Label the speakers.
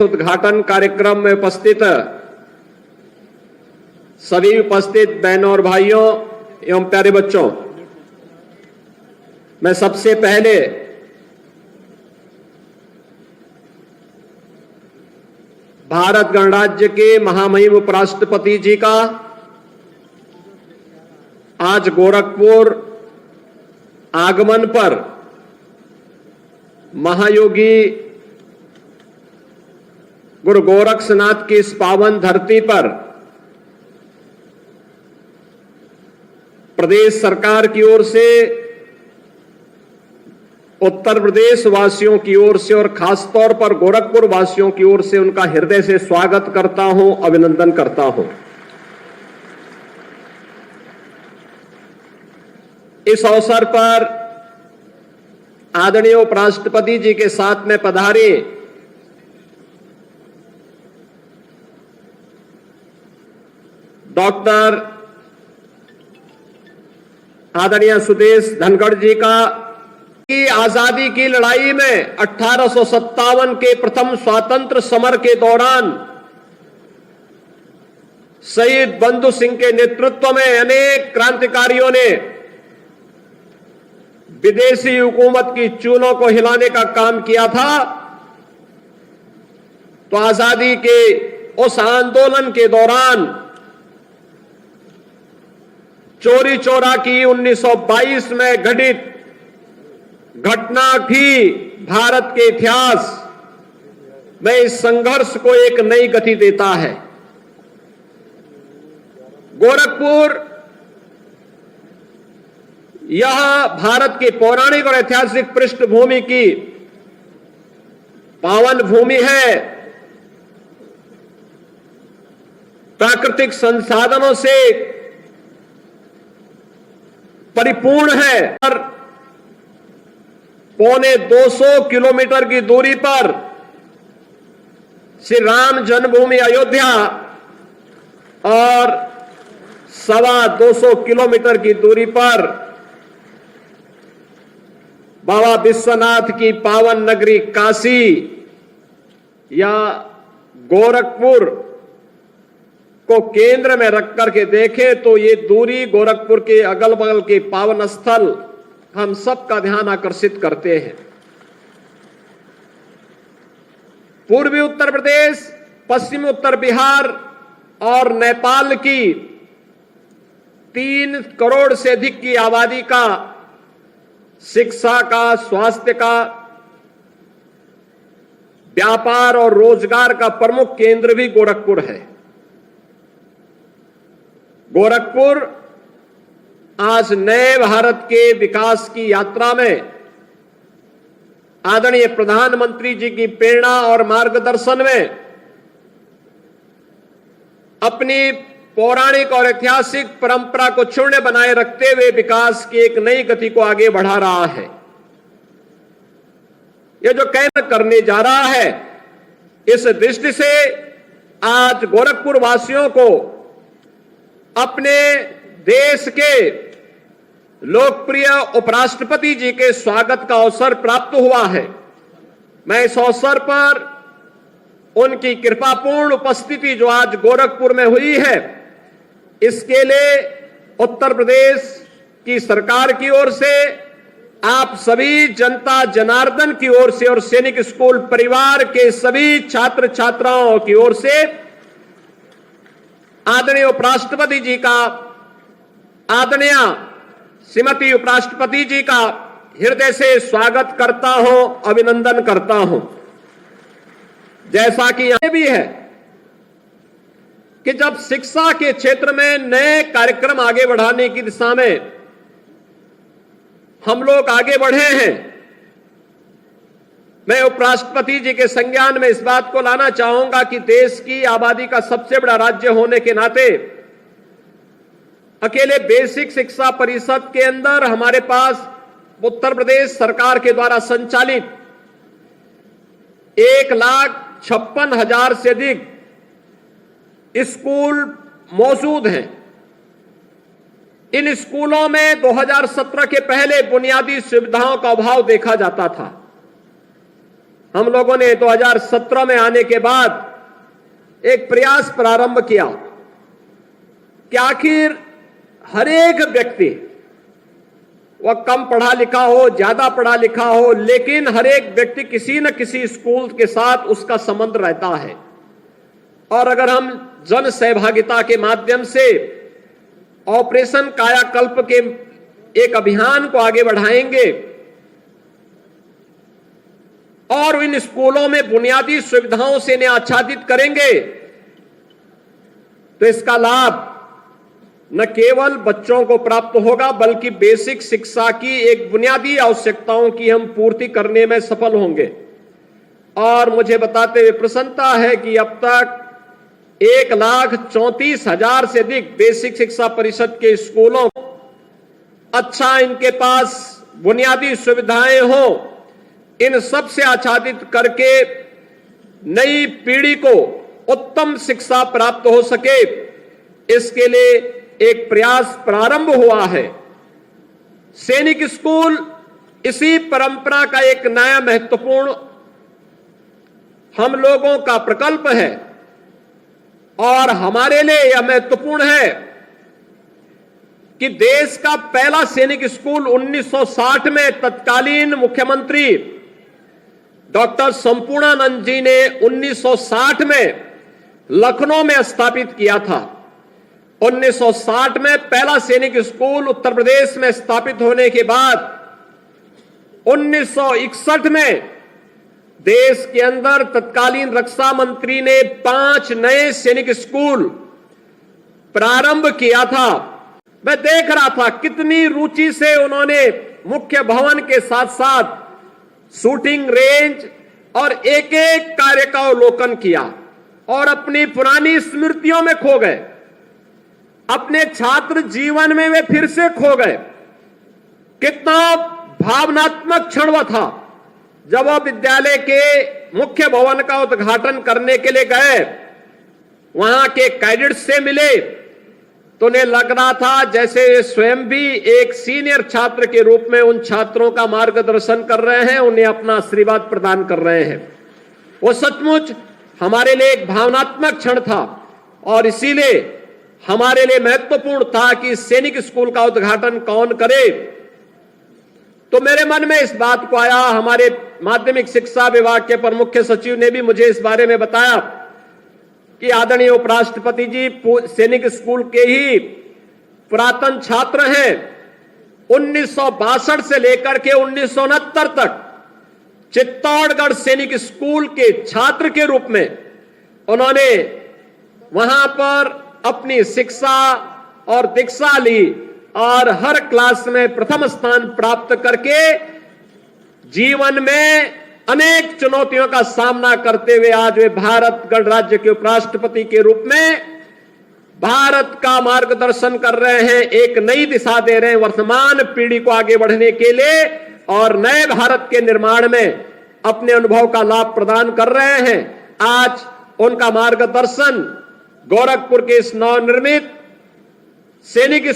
Speaker 1: उद्घाटन कार्यक्रम में उपस्थित सभी उपस्थित बहनों और भाइयों एवं प्यारे बच्चों, मैं सबसे पहले भारत गणराज्य के महामहिम उपराष्ट्रपति जी का आज गोरखपुर आगमन पर महायोगी गुरु गोरक्षनाथ की इस पावन धरती पर प्रदेश सरकार की ओर से, उत्तर प्रदेश वासियों की ओर से और खासतौर पर गोरखपुर वासियों की ओर से उनका हृदय से स्वागत करता हूं, अभिनंदन करता हूं। इस अवसर पर आदरणीय उपराष्ट्रपति जी के साथ में पधारे डॉक्टर आदरणीय सुदेश धनखड़ जी का की आजादी की लड़ाई में 1857 के प्रथम स्वातंत्र समर के दौरान शहीद बंधु सिंह के नेतृत्व में अनेक क्रांतिकारियों ने विदेशी हुकूमत की चूलों को हिलाने का काम किया था। तो आजादी के उस आंदोलन के दौरान चोरी चोरा की 1922 में घटित घटना भी भारत के इतिहास में इस संघर्ष को एक नई गति देता है। गोरखपुर यह भारत की पौराणिक और ऐतिहासिक पृष्ठभूमि की पावन भूमि है। प्राकृतिक संसाधनों से परिपूर्ण है। पौने 200 किलोमीटर की दूरी पर श्री राम जन्मभूमि अयोध्या और 250 किलोमीटर की दूरी पर बाबा विश्वनाथ की पावन नगरी काशी या गोरखपुर को केंद्र में रख करके देखें तो ये दूरी गोरखपुर के अगल बगल के पावन स्थल हम सबका ध्यान आकर्षित करते हैं। पूर्वी उत्तर प्रदेश, पश्चिमी उत्तर बिहार और नेपाल की 3 करोड़ से अधिक की आबादी का शिक्षा का, स्वास्थ्य का, व्यापार और रोजगार का प्रमुख केंद्र भी गोरखपुर है। गोरखपुर आज नए भारत के विकास की यात्रा में आदरणीय प्रधानमंत्री जी की प्रेरणा और मार्गदर्शन में अपनी पौराणिक और ऐतिहासिक परंपरा को क्षुण्ण बनाए रखते हुए विकास की एक नई गति को आगे बढ़ा रहा है। यह जो कहना करने जा रहा है, इस दृष्टि से आज गोरखपुर वासियों को अपने देश के लोकप्रिय उपराष्ट्रपति जी के स्वागत का अवसर प्राप्त हुआ है। मैं इस अवसर पर उनकी कृपापूर्ण उपस्थिति जो आज गोरखपुर में हुई है, इसके लिए उत्तर प्रदेश की सरकार की ओर से, आप सभी जनता जनार्दन की ओर से और सैनिक स्कूल परिवार के सभी छात्र छात्राओं की ओर से आदरणीय उपराष्ट्रपति जी का, आदरणीय श्रीमती उपराष्ट्रपति जी का हृदय से स्वागत करता हूं, अभिनंदन करता हूं। जैसा कि यह भी है कि जब शिक्षा के क्षेत्र में नए कार्यक्रम आगे बढ़ाने की दिशा में हम लोग आगे बढ़े हैं, मैं उपराष्ट्रपति जी के संज्ञान में इस बात को लाना चाहूंगा कि देश की आबादी का सबसे बड़ा राज्य होने के नाते अकेले बेसिक शिक्षा परिषद के अंदर हमारे पास उत्तर प्रदेश सरकार के द्वारा संचालित 1,56,000 से अधिक स्कूल मौजूद हैं। इन स्कूलों में 2017 के पहले बुनियादी सुविधाओं का अभाव देखा जाता था। हम लोगों ने 2017 में आने के बाद एक प्रयास प्रारंभ किया कि आखिर हर एक व्यक्ति, वह कम पढ़ा लिखा हो, ज्यादा पढ़ा लिखा हो, लेकिन हर एक व्यक्ति किसी न किसी स्कूल के साथ उसका संबंध रहता है। और अगर हम जन सहभागिता के माध्यम से ऑपरेशन कायाकल्प के एक अभियान को आगे बढ़ाएंगे और इन स्कूलों में बुनियादी सुविधाओं से इन्हें आच्छादित करेंगे, तो इसका लाभ न केवल बच्चों को प्राप्त होगा बल्कि बेसिक शिक्षा की एक बुनियादी आवश्यकताओं की हम पूर्ति करने में सफल होंगे। और मुझे बताते हुए प्रसन्नता है कि अब तक 1,34,000 से अधिक बेसिक शिक्षा परिषद के स्कूलों, अच्छा इनके पास बुनियादी सुविधाएं हो, इन सब से आच्छादित करके नई पीढ़ी को उत्तम शिक्षा प्राप्त हो सके, इसके लिए एक प्रयास प्रारंभ हुआ है। सैनिक स्कूल इसी परंपरा का एक नया महत्वपूर्ण हम लोगों का प्रकल्प है और हमारे लिए यह महत्वपूर्ण है कि देश का पहला सैनिक स्कूल 1960 में तत्कालीन मुख्यमंत्री डॉक्टर संपूर्णानंद जी ने 1960 में लखनऊ में स्थापित किया था। 1960 में पहला सैनिक स्कूल उत्तर प्रदेश में स्थापित होने के बाद 1961 में देश के अंदर तत्कालीन रक्षा मंत्री ने 5 नए सैनिक स्कूल प्रारंभ किया था। मैं देख रहा था कितनी रुचि से उन्होंने मुख्य भवन के साथ साथ शूटिंग रेंज और एक एक कार्य का अवलोकन किया और अपनी पुरानी स्मृतियों में खो गए। अपने छात्र जीवन में वे फिर से खो गए। कितना भावनात्मक क्षण वह था जब वह विद्यालय के मुख्य भवन का उद्घाटन करने के लिए गए, वहां के कैडेट्स से मिले तो उन्हें लग रहा था जैसे स्वयं भी एक सीनियर छात्र के रूप में उन छात्रों का मार्गदर्शन कर रहे हैं, उन्हें अपना आशीर्वाद प्रदान कर रहे हैं। वो सचमुच हमारे लिए एक भावनात्मक क्षण था और इसीलिए हमारे लिए महत्वपूर्ण था कि सैनिक स्कूल का उद्घाटन कौन करे। तो मेरे मन में इस बात को आया, हमारे माध्यमिक शिक्षा विभाग के पर मुख्य सचिव ने भी मुझे इस बारे में बताया कि आदरणीय उपराष्ट्रपति जी सैनिक स्कूल के ही पुरातन छात्र हैं। 1962 से लेकर के 1969 तक चित्तौड़गढ़ सैनिक स्कूल के छात्र के रूप में उन्होंने वहां पर अपनी शिक्षा और दीक्षा ली और हर क्लास में प्रथम स्थान प्राप्त करके जीवन में अनेक चुनौतियों का सामना करते हुए आज वे भारत गणराज्य के उपराष्ट्रपति के रूप में भारत का मार्गदर्शन कर रहे हैं, एक नई दिशा दे रहे हैं वर्तमान पीढ़ी को आगे बढ़ने के लिए और नए भारत के निर्माण में अपने अनुभव का लाभ प्रदान कर रहे हैं। आज उनका मार्गदर्शन गोरखपुर के इस नवनिर्मित सैनिक